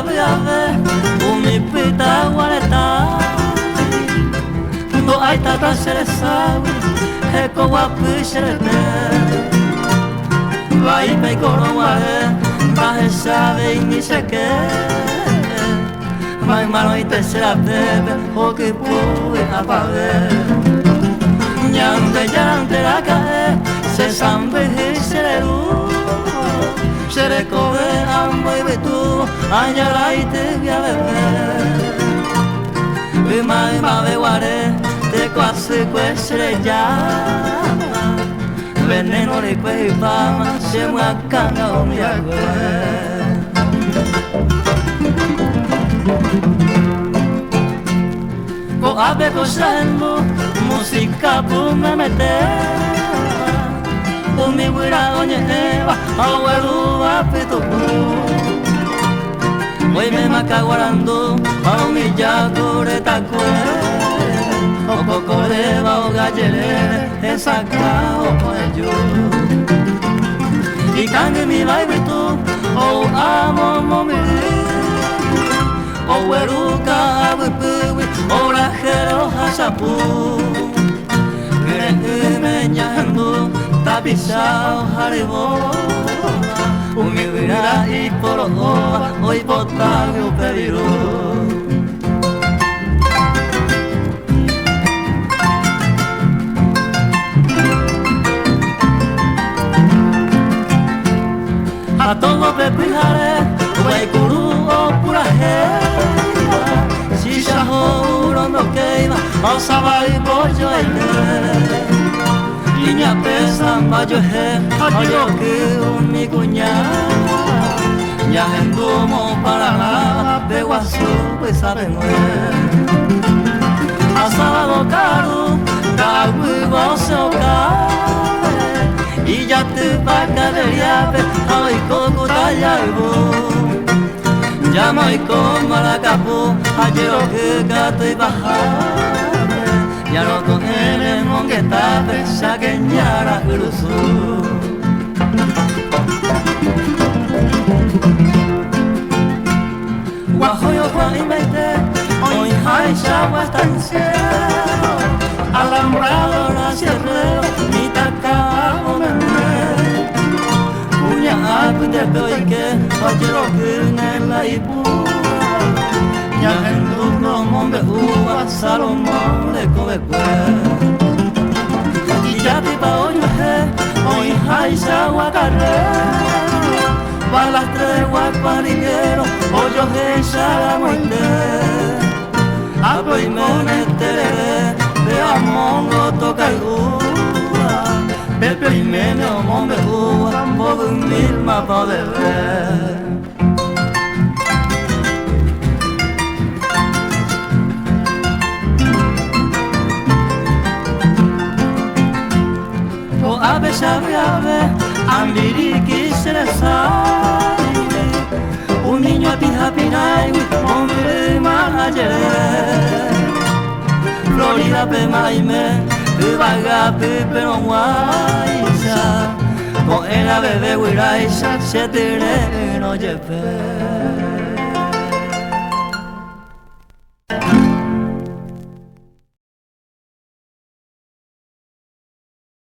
sabe a ver, mi pita guareta. No hay tata seresawi, eko wapi serete. Vai pe coroare, baje sabe ni se que. Vai mano y te será bebe, o que pude apagar. Nyande yarante la cae, se sambe y se le du. Se recoge ambo y ve tú, añara y te voy a beber. Ma de guare, te quasi queste già. Veneno di quei fama, siamo a canga o mia Ko abe cosendo, musica pu me meteva. Mi guira oñe eva, abuelo apito hoy me macaguarando, a mi yacore tacue. O cocoreba o gallere, esa cao yo. Y cangue mi baile tú, o amo momi. O hueruca abuepuwi, o rajero hasapu. Me ñando, tapizao haribo. Mi vida y por hoy botar mi peligro. A todo pepijaré, güey curu o pura jeva. Si ya juro no quema, o sabai pollo Niña pesa mayo je, yo que mi cuñada. Ya endumo para nada, de guasu pues sabe nueve. A sábado caro, cagüi goce o cae. Y ya te va a caer ya, ay coco talla y bo. Ya me como la capo, ayer que gato y bajar. Ya no cogeré mongueta, pesa que ñara cruzó. Guajoyo Juan y Meite, hoy hay chagua hasta el cielo. Alambrado la sierrero, mi tacao me muere. Uña apu de peoike, oye lo que en la ipu. Ya en tu nombre uva Salomón de Covecue. Y ya te pa hoy hay agua carrera. Pa las tres guapanilleros, hoyo que ya muerte. Apo y menetere, de amongo toca y uva. Pepe y mene o mombe uva, bobo y mil mapa de ver. Ave sabe ave, ambiriki se le sabe. Un niño a pija pinay, hombre manajere. Florida pe maime, vaga pe pero guaysa. Con el ave de guiraisa, se tere no lleve.